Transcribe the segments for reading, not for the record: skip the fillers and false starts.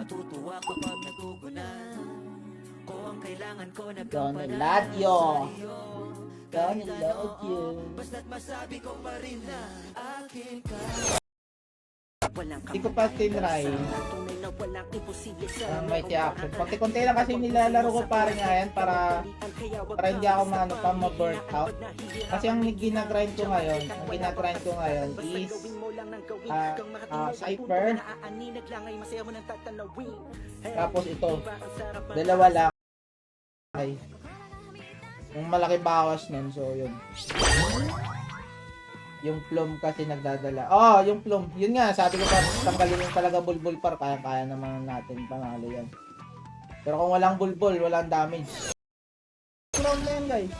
Natutuwa kapag nagugunan ko ang kailangan ko Gonna love you. Kahit Gonna love you. basta't masabi ko pa rin na akin ka. Walang Hindi ko pa tinry. tunay na walang imposible sa May action. Konti-konti lang kasi nilalaro ko para nga yan para hindi ako ma-burn out. Kasi ang ginagrind ko ngayon is Cypher. Tapos ito. Dalawa lang. Okay. Yung malaki bawas nun, so yun. Yung plum kasi nagdadala. Oh, yung plum. Yun nga, sabi ko pa, tanggalin yung talaga bulbul par. Kaya naman natin panalo yan. Pero kung walang bulbul, walang damage. Round na yan, guys.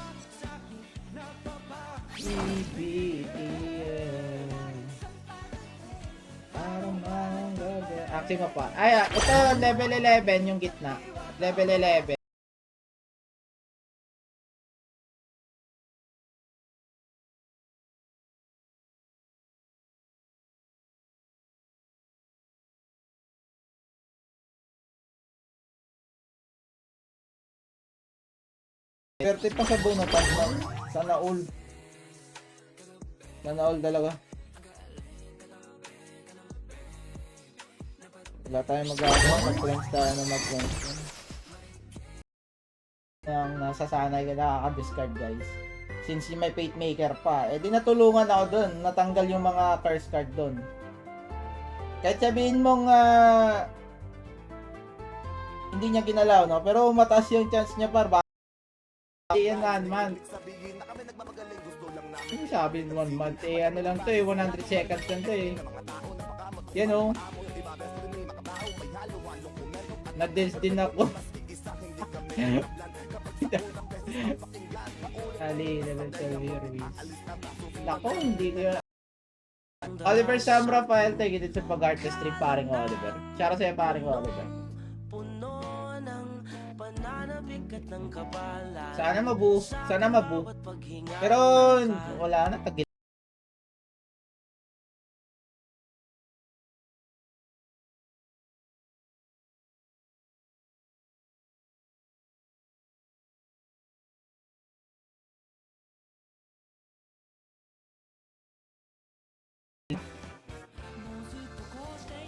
Active mo pa. Ay, ito level 11 yung gitna. Level 11. Swerte pa sa bunutan mo. Sana all. Sana all talaga. Wala tayong magagawa. Mag-cleanse tayo na mag-cleanse. Yung nasasanay ka nakaka-discard, guys. Since may Fate Maker pa, eh di natulungan ako dun. Natanggal yung mga curse card dun. Kahit sabihin mong hindi niya ginalaw, no? Pero mataas yung chance niya par. Yan 1 month. Ano sabi 1 month? Eh ano lang to eh, 100 seconds lang to eh. Yan o. Na-dance din ako. Ali, level 12 release. Nako, hindi ko yun. Oliver Sam Rafael, take it sa pag-artistry paring Oliver. Tsara sa'yo paring Oliver. Sana mabu. Sana mabu. Pero wala na. Tagil.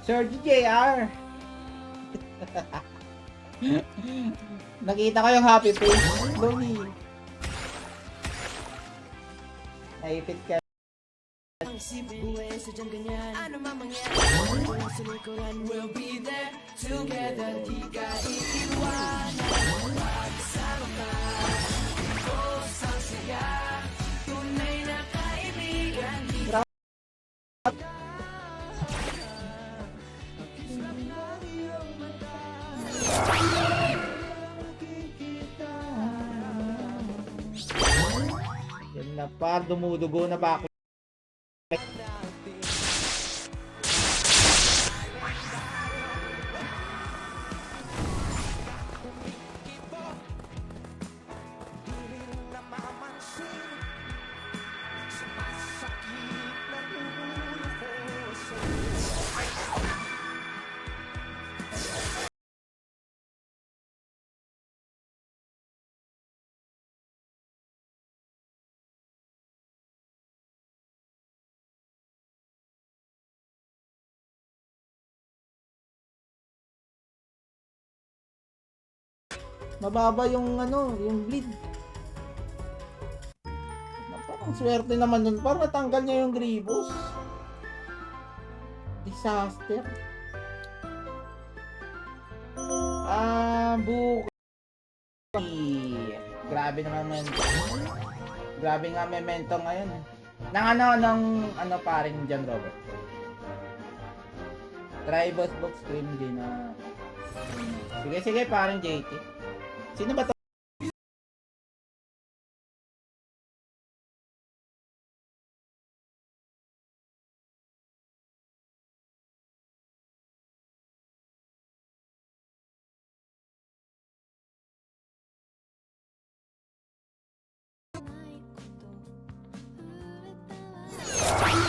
Sir JR. Nakita ko yung happy face. Loni. Naipit ka. Ang simple buhay sa dyan ganyan. Ano man mangyari, kung sa likuran, we'll be there together. Di ka iiwanan. Pagsama ka, ipos ang saya. Tunay na kaibigan. Yan na pa, dumudugo na ba ako? Mababa yung ano, yung bleed. Parang swerte naman nun. Parang natanggal niya yung Grievous. Disaster. Grabe naman memento. Grabe nga memento ngayon. Nang ano paring dyan, Robert. Try boss box stream din na. Sige, paring JT. Sino ba to?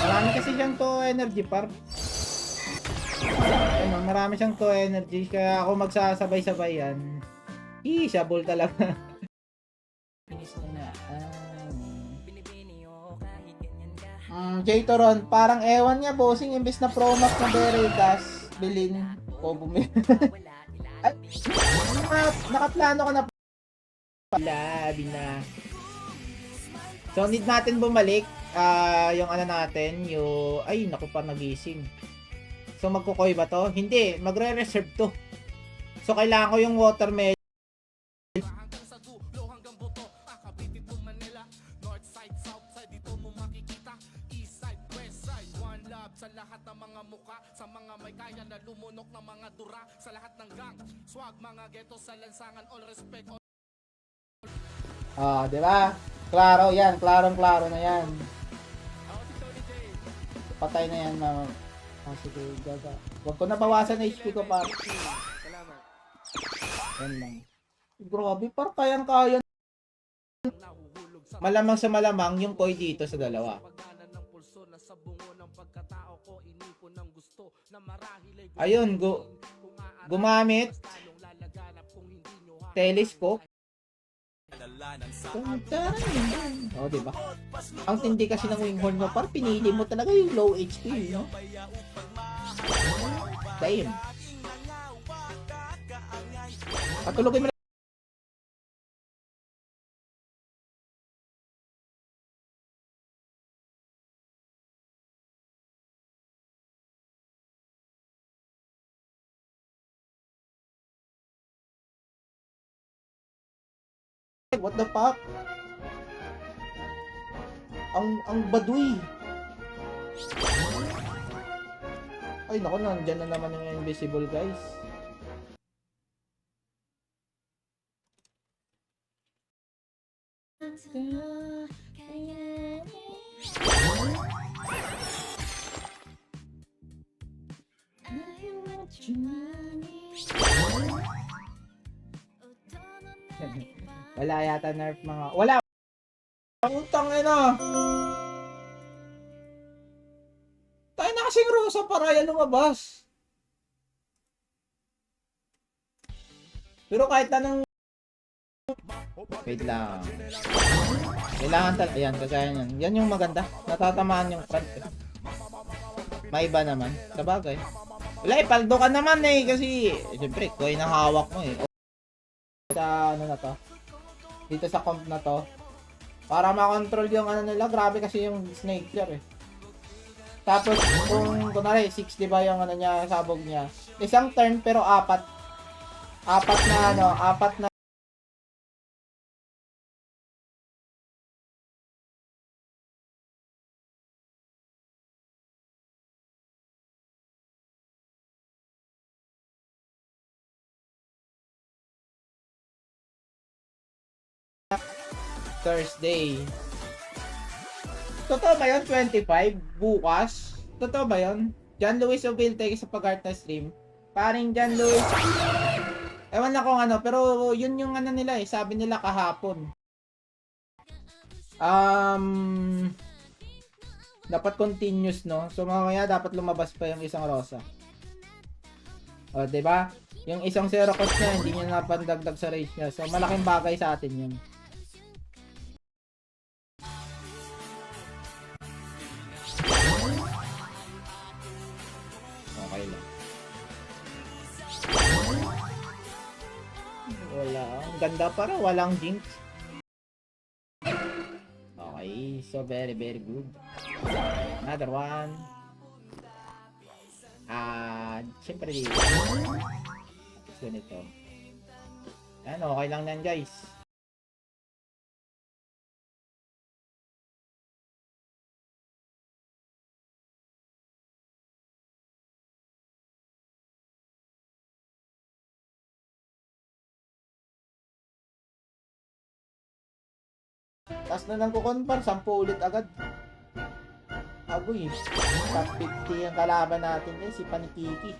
Marami kasi dyan to energy par. Ano, marami siyang 2 energy, kaya ako magsasabay-sabay yan. Shabol talaga. Finish na. J-Toron, parang ewan niya, bossing, imbes na Promax na Veritas, bilhin o bumili. Ay, nakaplano ka na labi na. So, need natin bumalik. Yung ano natin, yung... Ay, naku pa, nagising. So, magkukoy ba to? Hindi, magre-reserve to. So, kailangan ko yung watermelon. Sa lahat ng mga muka, sa mga may kaya na lumunok ng mga dura, sa lahat ng gang, swag, mga ghetto sa lansangan, all respect, all... Di ba? Klaro yan, klarong-klaro na yan. Patay na yan, mama. Sige, gaga. Huwag ko na bawasan na HP ko pa. Salamat. Yan lang. Grabe, parang kayang-kaya. Malamang sa malamang yung koi dito sa dalawa. Ayun, gumamit telescope. Diba? Ang tindi kasi ng winghorn mo, parang pinili mo talaga yung low HP, no? Damn. Patulogin mo na. What the fuck? Ang baduy. Ay nako, nandiyan na naman yung invisible, guys. Wala yata nerf mga... Wala! Putang ina! Tayo na kasing Rosa para yan lumabas. Pero kahit anong... Wait lang. Kailangan talaga... Ayan, kagaya yan. Yan yung maganda. Natatamaan yung front. May iba naman. Sabagay. Wala eh, paldo ka naman eh. Kasi, siyempre, kung yung hawak mo eh. Sa ano na to? Dito sa comp na to. Para makontrol yung ano nila. Grabe kasi yung snake clear eh. Tapos, kung kunwari, 60 ba yung ano niya, sabog niya. Isang turn pero apat. Apat na ano, apat na Thursday. Totoo ba yun? 25? Bukas? Totoo ba yun? John Luis Obilte sa pag-art na stream. Paring John Luis. Ewan na kung ano, pero yun yung ano nila eh. Sabi nila kahapon. Dapat continuous, no? So mamaya dapat lumabas pa yung isang Rosa. O, diba? Yung isang zero cost niya, hindi niya napandagdag sa race niya. So malaking bagay sa atin yun. Okay lang. Wala. Ang ganda para walang jinx. Okay. So very very good. Another one. Siyempre dito. Ganito. Ayan, okay lang yan guys. Tapos na lang kukonfirm, 10 ulit agad. Agoy, top 50 ang kalaban natin eh, si Panikiki.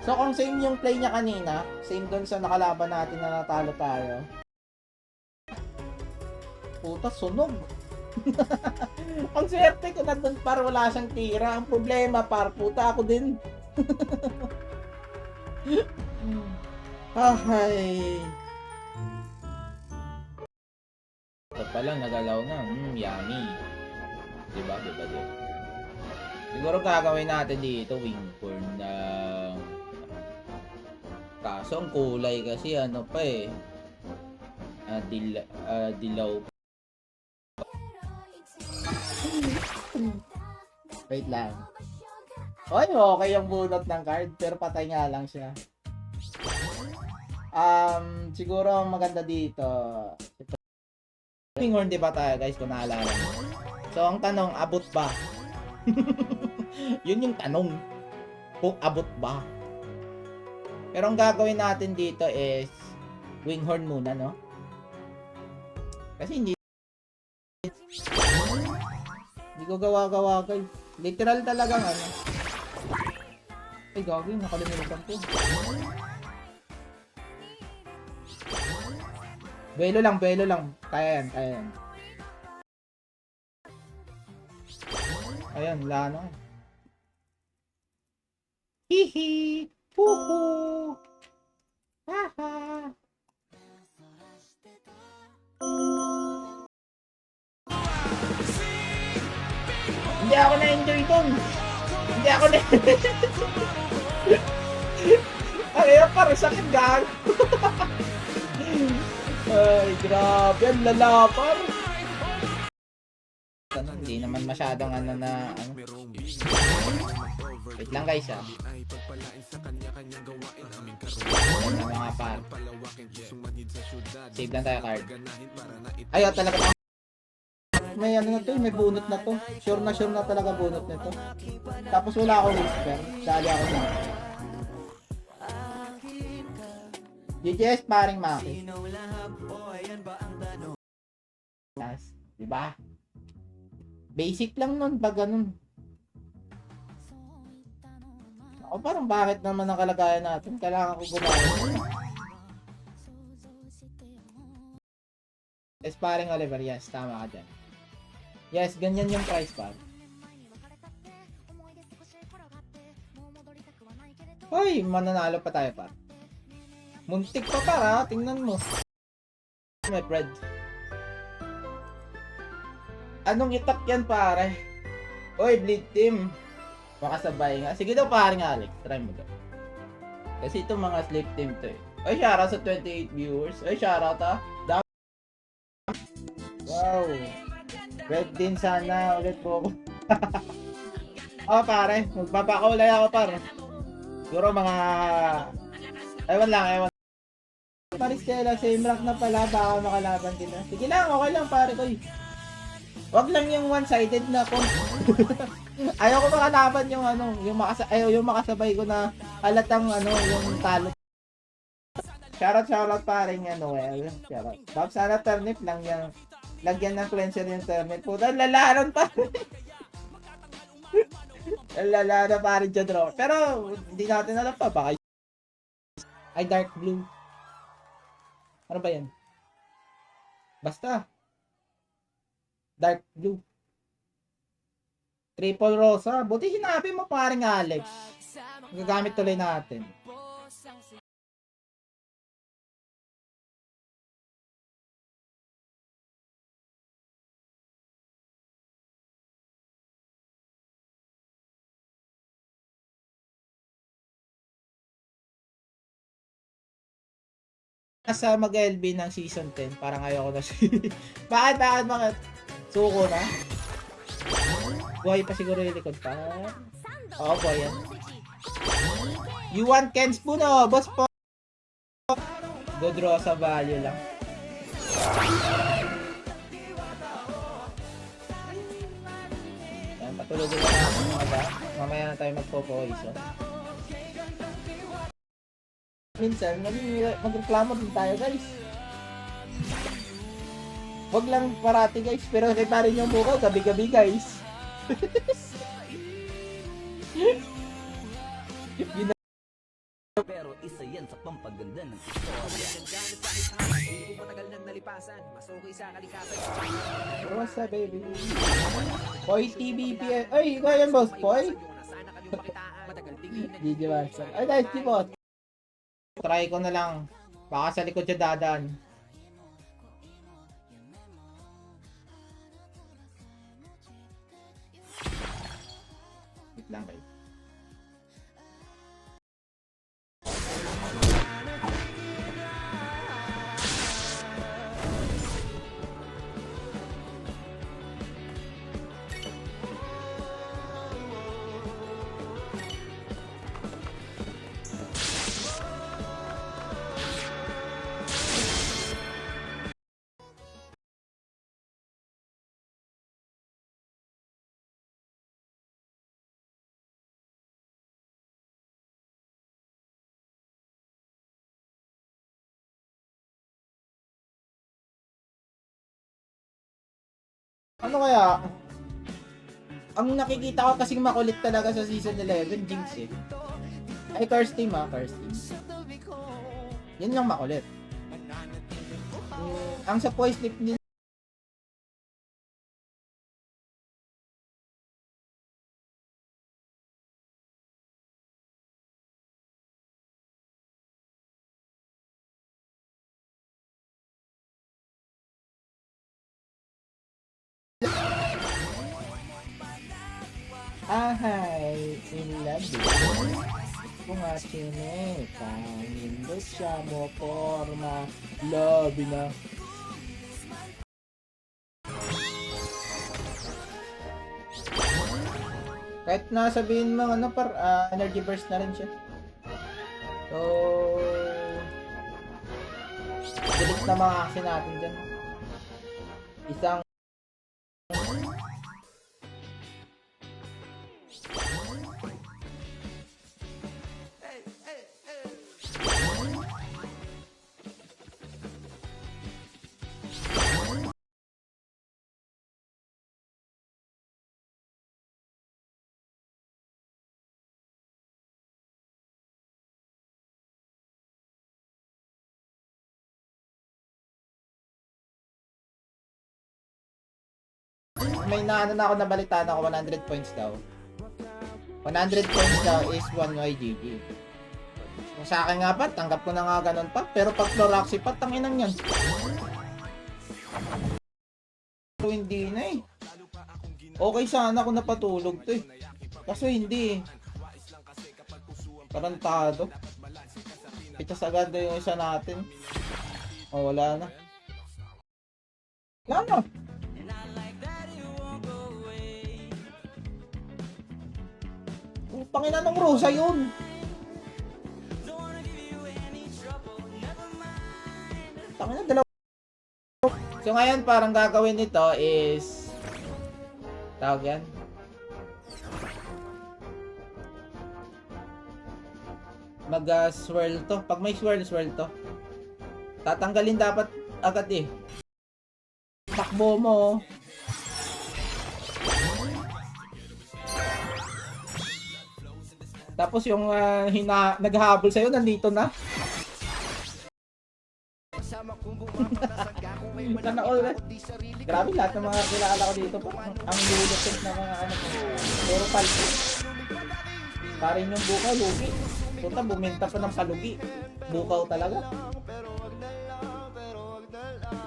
So kung same yung play niya kanina, same doon sa nakalaban natin na natalo tayo. Puta, sunog. Ang swerte ko nandun par, wala siyang tira. Ang problema par, puta ako din. Ay. Ito pa lang, nagalaw na. Yummy. Diba? Siguro gagawin natin dito, wing corn na... Kaso ang kulay kasi ano pa eh. Dilaw. Wait lang. Oy, okay yung bunot ng card, pero patay nga lang siya. Siguro ang maganda dito. Winghorn, di ba tayo guys, kung naalala mo? So, ang tanong, abot ba? Yun yung tanong. Kung abot ba? Pero ang gagawin natin dito is Winghorn muna, no? Kasi hindi ko gawa-gawa guys. Literal talagang ano. Ay, gagawin, nakalimutan ko. Buelo lang. Kaya yan. Ayan, wala na. Hihi! Huhu! Haha! Hindi ako na-enjoy dun. Ay, parang sakit gang. Ay, grabe. Ang lalapar. Hindi naman masyadong ano na... Ano. Wait lang guys ah. Ano mga par. Save lang tayo card. Ayaw talaga. May ano na to, may bunot na to. Sure na talaga bunot na to. Tapos wala akong whisper. Dali ako na. GGS paring Maki. Diba? Basic lang nun pag ganun. Ako parang bakit naman ang kalagayan natin? Kailangan ko gumamit. Yes, paring Oliver. Yes, tama ka dyan. Yes, ganyan yung price par. Hoy, mananalo pa tayo par. Muntik pa para, tingnan mo. My friend. Anong itak yan pare? Oy, bleed team. Makasabay nga. Sige daw pare nga Alex, try mo daw. Kasi itong mga sleep team to eh. Oy, shoutout sa 28 viewers. Oy, shoutout ah. Wow. Red din sana ulit po ako. Oh pare, magpapakulay ako par. Siguro mga... Ewan lang. Maristela, same rank na pala, baka makalaban kita. Sige lang, okay lang pare ko. Wag lang yung one-sided na po. Ayaw ko makalaban yung ano, yung makasabay ko na halatang ano, yung talo. Shoutout pare niya Noel. Shoutout. Bob, sana turnip lang yan. Lagyan ng cleanser yung turnip. Puta, lalaron pa. Lalaron pa rin dyan, bro. Pero, hindi natin alam pa. Baka ay, dark blue. Ano ba yan? Basta. Dark blue. Triple rosa. Buti sinabi mo paring Alex. Gagamit tuloy natin. Sa mag-LB ng season 10, parang ayoko na bakit? Suko na? Buhay pa siguro yung likod pa. Oo, buhay yan. You want Ken Spoon, oh, boss po. Good draw sa value lang. Yan, patulogin na natin mga ba. Mamaya na tayo magpo-poison. Minsan, magreklamo din tayo guys. Wag lang parati guys, pero kay pa rin yung buko, gabi-gabi guys. Pero isa yan sa pampaganda ng istorya. nalipasan. Masuki sa kalikasan. What's up, baby? Poy TBP. Ay, ikaw yan, boss. Poy? Sana kanyong pakitaan. Matagal tingin na GG Master. Ay, nice, di boss. Try ko na lang. Baka sa likod siya dadaan. Wait lang kayo. Ano kaya? Ang nakikita ko kasing makulit talaga sa season 11, Jinx eh. Ay, Curse Team Curse Team. Yun lang makulit. Ang sa Poise Slip nila, ahay, in love kung chineka, nindot siya mo forma, love na. Kahit na sabihin mo ano energy burst na rin siya. So, delete na mga action natin dyan. Isang may naano na ako nabalitaan ako 100 points daw. 100 points daw is 1 YGG. Kung sa akin nga pa, tanggap ko na nga ganun pa. Pero pag Floraxi pa, tanginan yan. Pero hindi na eh. Okay sana kung napatulog to eh. Kaso hindi eh. Tarantado. Pitas agad yung isa natin. Oh, wala na. Wala na. Pangina ng Rosa yun. Pangina dalawa. So ngayon parang gagawin nito is tawag yan. Mag-swirl to. Pag may swirl to. Tatanggalin dapat agad eh. Takbo mo. Tapos yung naghahabol sa'yo, nandito na. Sana all na. Grabe lahat ng mga kilala ko dito. Ang lulukot na mga ano. Puro palpo. Parin yung bukaw, lugi. Puta, buminta pa ng palugi. Bukaw talaga.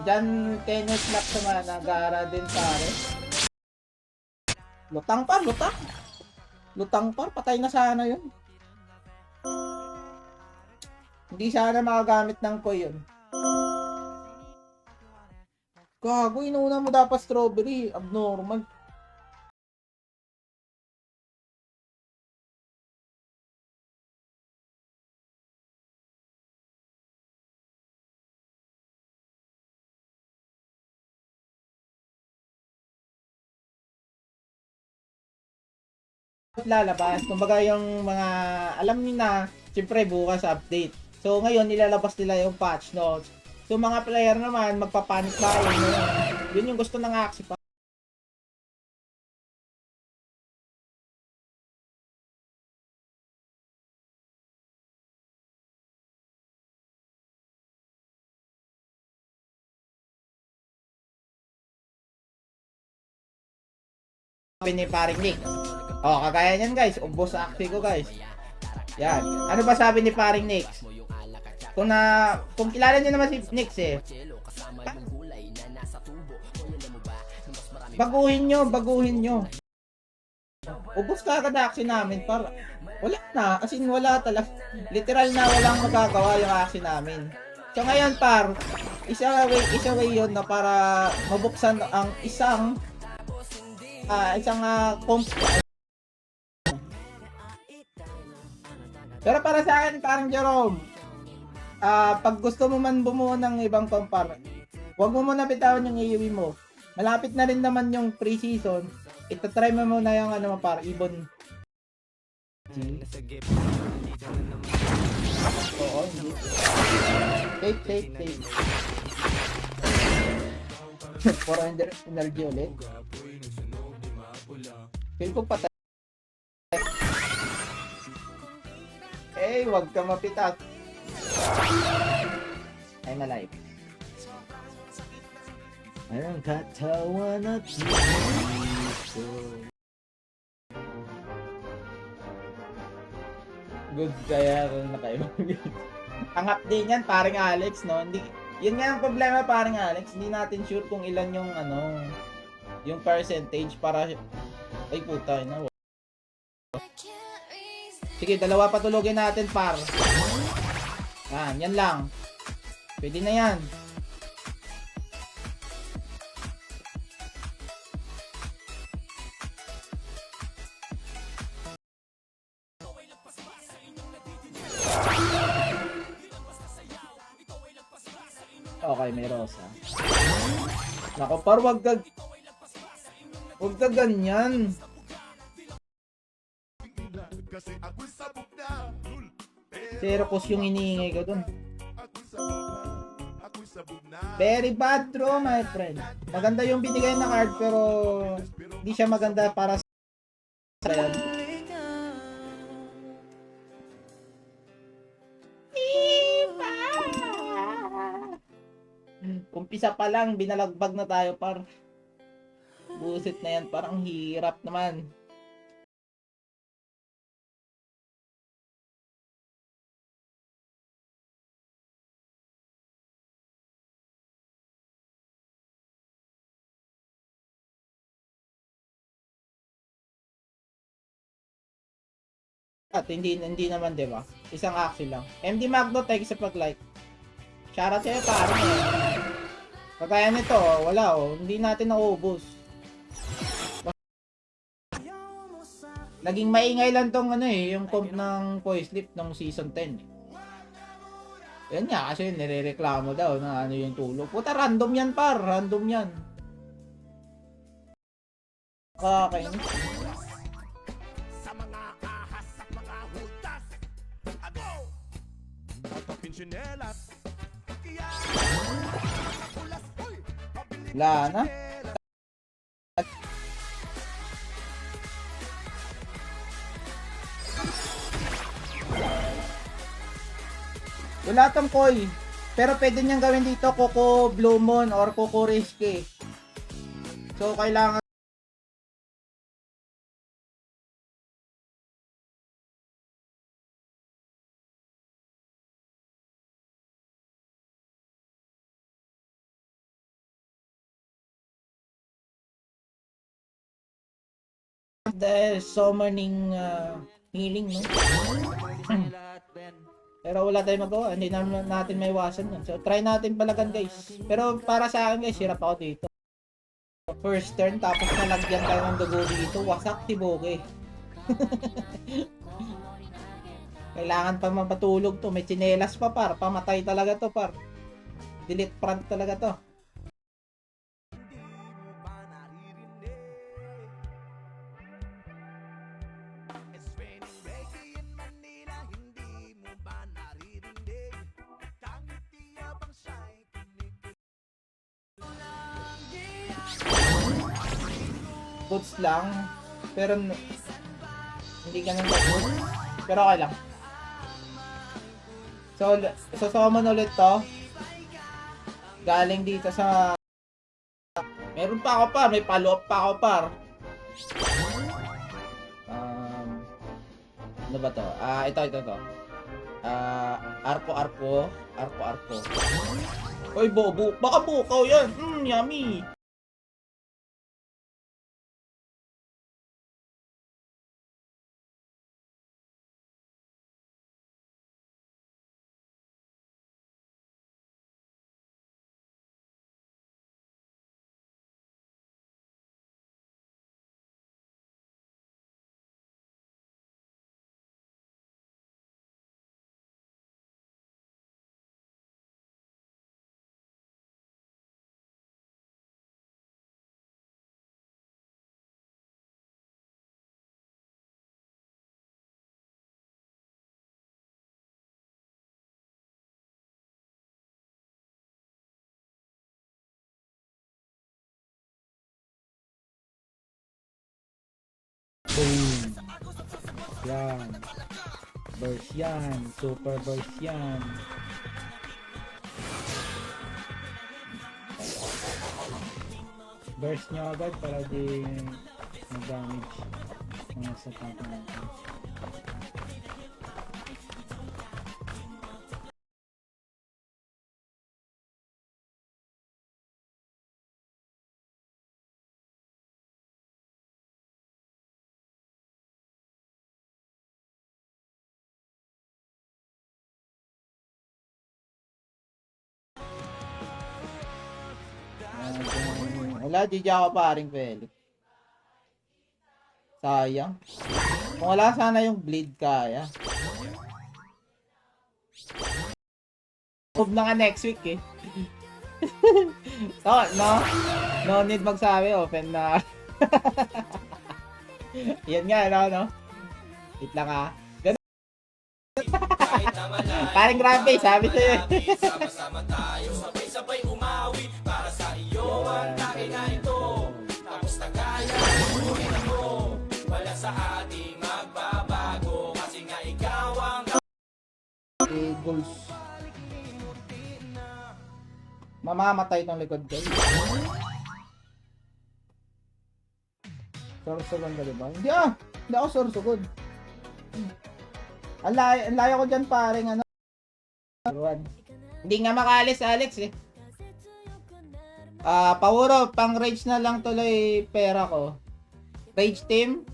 Diyan, tennis lap sa mga nag-aara din pare. Lutang pa, lutang. Lutang par, patay na sana yun. Hindi sana makagamit ng Koi yun. Gago, inuna mo dapat strawberry. Abnormal. Lalabas. Kumbaga yung mga alam niyo na, siyempre bukas update. So ngayon nilalabas nila yung patch notes. So mga player naman magpa-panic buying. Yun yung gusto ng Axie. sabi ni paring Nick. Oh, kagaya niyan guys, ubos sa acti ko guys. Yan. Ano ba sabi ni paring Nick? Kung kilala niyo naman si Nick eh. Baguhin nyo. Ubos ka agad action namin para wala na, as in wala talaga. Literal na walang magagawa yung action namin. So ngayon par, isa way yun na para mabuksan ang isang pero para sa akin parang Jerome, pag gusto mo man bumuo ng ibang compar, huwag mo muna bitawan yung AoE mo. Malapit na rin naman yung pre-season. Itatry mo muna yung ano para ibon. Oo, hindi. Safe. 400 energy ulit. Feel ko patay. Wag ka mapitas. I'm alive. Ang katawan at puso. Good kaya kung nakaibig. Ang update niyan, paring Alex, no? Hindi, yun nga ang problema, paring Alex. Hindi natin sure kung ilan yung yung percentage para ay puta na. Sige, dalawa patulogin natin, par. Yan lang. Pwede na yan. Okay, may rosa. Nako, par, wag ka ganyan. Zero cost yung iniingay ko dun. Very bad draw, my friend. Maganda yung binigay na card pero hindi siya maganda para sa yan. Umpisa pa lang, binalagbag na tayo par. Busit na yan, parang hirap naman. At hindi naman, 'di ba? Isang action lang. MD Magno, thank you sa pag-like. Shoutout sa'yo, pare. Kagaya nito, wala hindi natin naubos. Naging maingay lang tong yung comp ng Voice Lift ng season 10. Yan nga, kasi nirereklamo daw na yung tulog. Puta, random yan par, random yan. Kakainis. Wala na. Wala tong koi. Pero pwede niyang gawin dito Coco Blue Moon or Coco Risky. So kailangan dahil summoning healing, no? Pero wala tayong magawa, hindi naman natin may iwasan yun. So try natin palagan guys. Pero para sa akin guys, hirap ako dito. First turn, tapos nalagyan tayo ng dugo dito, wasak tiboke. Kailangan pa mapatulog to, may tsinelas pa par, pamatay talaga to par. Delete front talaga to. Boots lang, pero hindi ganun ka-boots, pero okay lang. So summon ulit to, galing dito sa, meron pa ako par, may follow up pa ako par. Ano ba to? Ito. Arko. Oy, bobo. Baka bukaw yan. Yummy. Boom. Yan. Burst yan. Super burst yan. Burst nyo agad para di mag-damage mga sa tanto natin. Wala, GG ako paring Felix. Sayang. Kung wala sana yung bleed kaya. Move na nga next week eh. No need magsabi, open na. Yan nga, no? Wait lang ah. Paring grabe, sabi sa'yo. Sama-sama tayo, sabay-sabay umawi para sa iyo ang taki na ito. Tapos na kaya, ulit ako. Wala sa ating magbabago kasi nga ikaw ang Goals. Mamamatay itong likod ko. Sorsogon ka diba? Hindi ako sorsogon. Ang layo ko dyan paring ano. Hindi nga makaalis Alex eh. Pawuro, pang rage na lang tuloy pera ko. Rage team.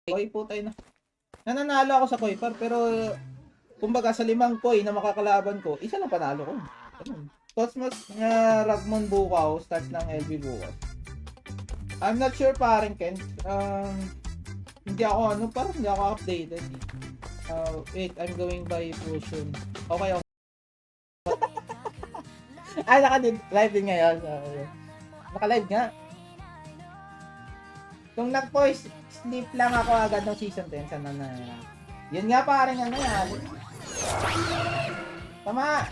Koi po tayo na. Nananalo ako sa koi par pero kumbaga sa 5 koi na makakalaban ko, isa lang panalo ko. Ganun. Cosmos nga Ragmon bukaw, starts ng LB bukaw. I'm not sure paring Ken. Hindi ako hindi ako updated. Wait, I'm going by potion. Okay. Naka-live din ngayon. Naka-live nga. Kung nag-voice sleep lang ako agad ng season 10 sana na. Yun nga parang ano yan. Tama.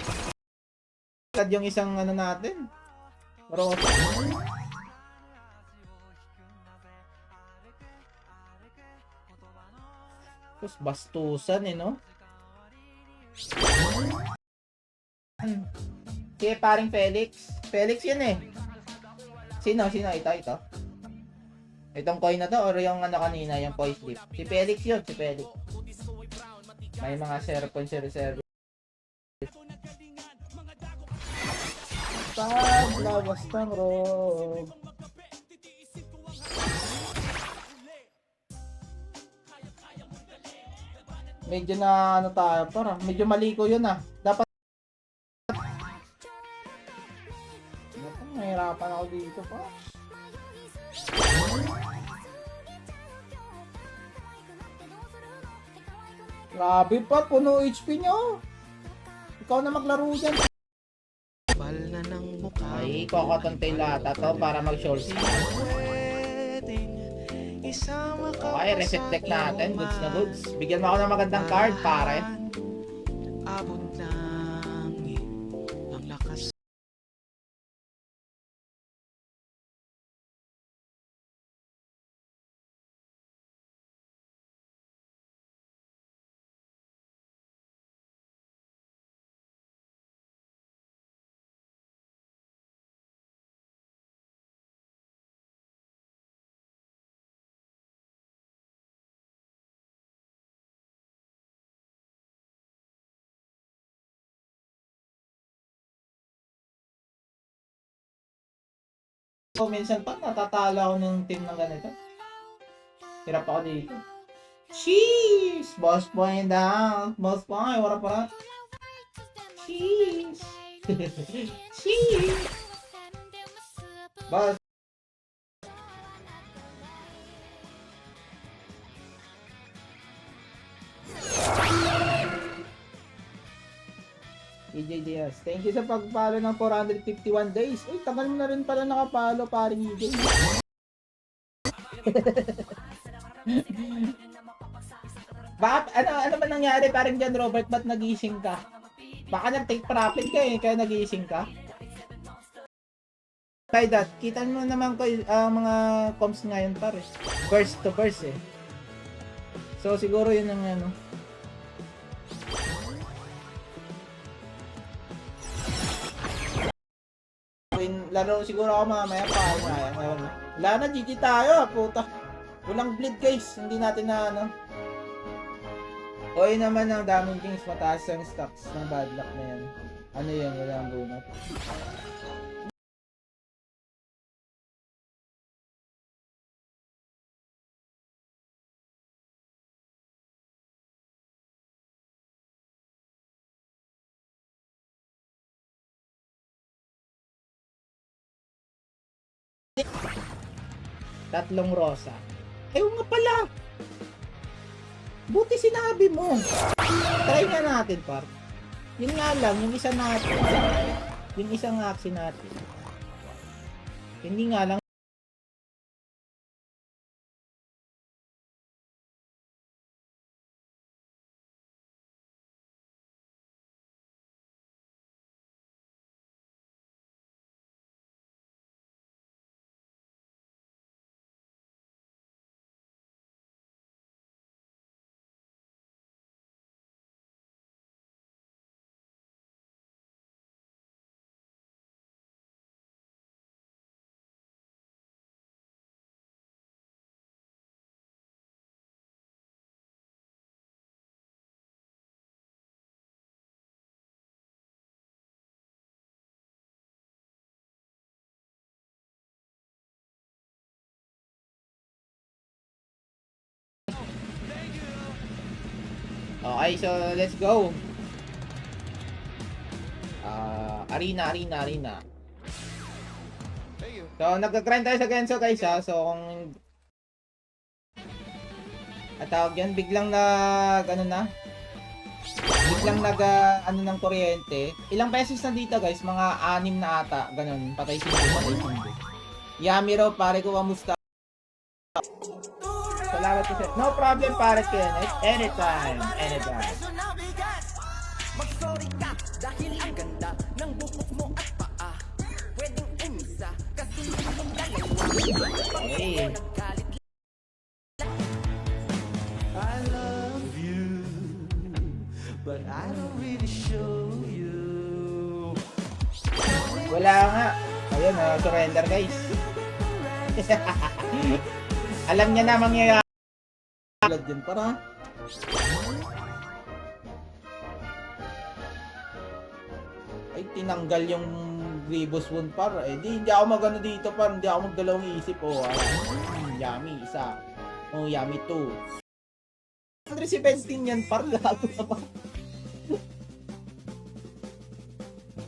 Agad yung isang ano natin. Pero tapos bastusan eh no. Sige paring Felix. Felix yun eh. Sino? Ito. Itong coin na to or yung ano kanina, yung voice sleep. Si Felix yun, si Felix. May mga 0.00. Paglawas ng rob. Medyo na ano tayo para, medyo mali ko yun ah. Dapat Grabe pa, puno HP nyo. Ikaw na maglaro dyan. Kapal na ng mukha. Ay, kokotong tail ata to para mag-short. Pwedeng isama ka Okay, pa reset sa deck natin. iyong Goods na goods. Bigyan mo ako ng magandang card, pare. abot langit ang lakas. So, minsan pa natatalo ako ng team ng ganito. Hirap ako dito. Cheese! Boss point down. Boss point, wala pa. Cheese! Cheese! Boss. EJ Diaz, thank you sa pagpalo ng 451 days. Uy, tagal mo na rin pala nakapalo, paring EJ. Bakit? Ano ba nangyari parang dyan, Robert? Ba't nagising ka? Baka nag-take profit ka eh, kaya nagising ka? By that, kita mo naman ko mga comms ngayon pare. Burst to burst eh. So siguro yun ang ano. Laro siguro ako mamaya pa. Wala na, GG tayo, puta. Walang bleed guys, hindi natin na ano. Oy naman ang daming kings, mataas ang stocks ng bad luck na yan. Ano yan, walang bunot. Tatlong rosa. Ayaw nga pala. Buti sinabi mo. Try nga natin, par. Yun nga lang, yung isa natin. Yung isang action natin. Hindi nga lang. Okay, so let's go. Arena. So, nagka-grind tayo sa Genso guys ha. So, kung at tawag yan, biglang ano ng kuryente. Ilang beses na dito guys, mga 6 na ata, ganun, patay sindi. Yami raw, pare ko, kamusta? Salamat po sir. No problem, pare Kenneth. Anytime. Magsorry ka dahil ang ganda ng bukok mo at paa. Pwedeng umisa kasi yung dalawa. Hey. Naggalit I love you, but I don't really show you. Wala nga. Ayun, surrender guys. Alam niya na mangyayari. Blood din para. Ay, tinanggal yung Grievous Wound par. Eh, hindi ako magano dito par. Hindi ako magdalawang isip. Oh, Yami, isa. Oh, Yami 2. 117 yan par. Gago na pa.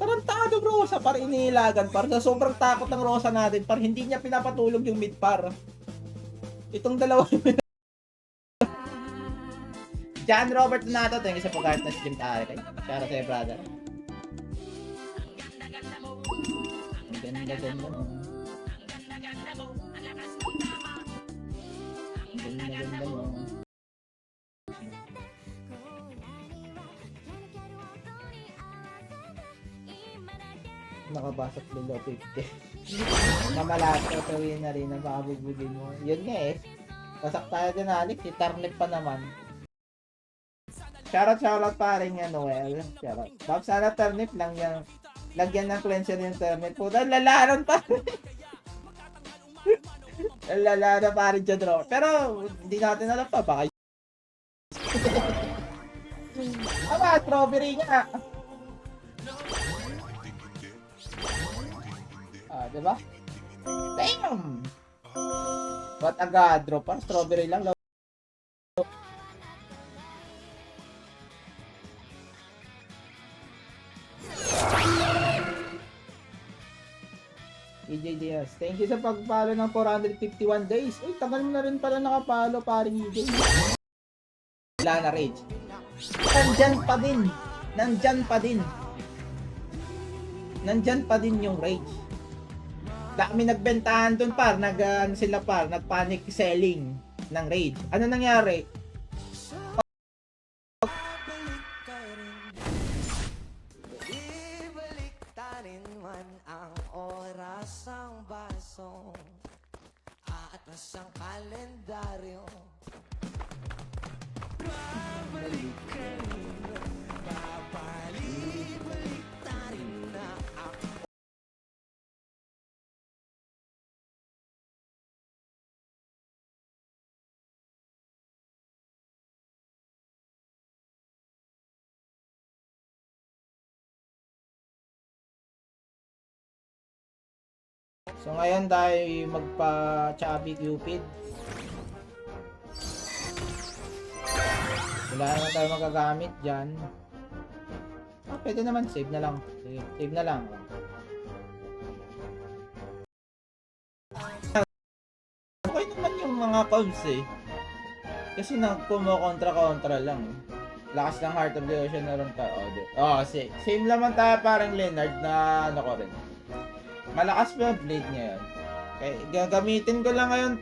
Tarantado Rosa par, iniilagan par. Sa sobrang takot ng Rosa natin par, hindi niya pinapatulog yung mid par. Itong dalawa John Robert Donato, thank you sa pag-art na si Jim Tarek. Shout out sa'yo, brother. Ang ganda-ganda mo. Ang ganda-ganda mo. Nakabasok below 50. Namalasa, tawin na rin na baka bubugin mo. Yun nga eh. Pasak tayo din, Alex. Si Tarnip pa naman. Shoutout pa rin yan, Noel. Shoutout. Bob, sana Turnip lang yan. Lagyan ng cleanser yung Turnip. Puta, lalaron pa rin. Lalaron pa rin dyan, bro. Pero, hindi natin alam pa. Baka aba, strawberry nga. Ah, diba? Damn! Ba't agad drop? Parang strawberry lang. EJ Diaz, thank you sa pagpalo ng 451 days. Uy, tagal mo na rin pala nakapalo, paring EJ. Wala na rage. Nandyan pa din. Nandyan pa din. Nandyan pa din yung rage. Dami nagbentahan dun par, sila par, nag-panic selling ng rage. Ano nangyari? Ibaliktarin man ang oras ang basong atlas ang kalendaryo. Babalik ka rin, baliktarin na ako. So ngayon tayo magpa-chubby cupid. Wala naman tayo magagamit dyan. Ah, pwede naman, save na lang. Sige, save na lang. Okay naman yung mga cubs eh. Kasi kumo-kontra-kontra lang eh. Lakas ng Heart of the Ocean na rin tayo. Same naman tayo parang Leonard na ano ko rin. Malakas pa yung blade ngayon. Okay, gagamitin ko lang ngayon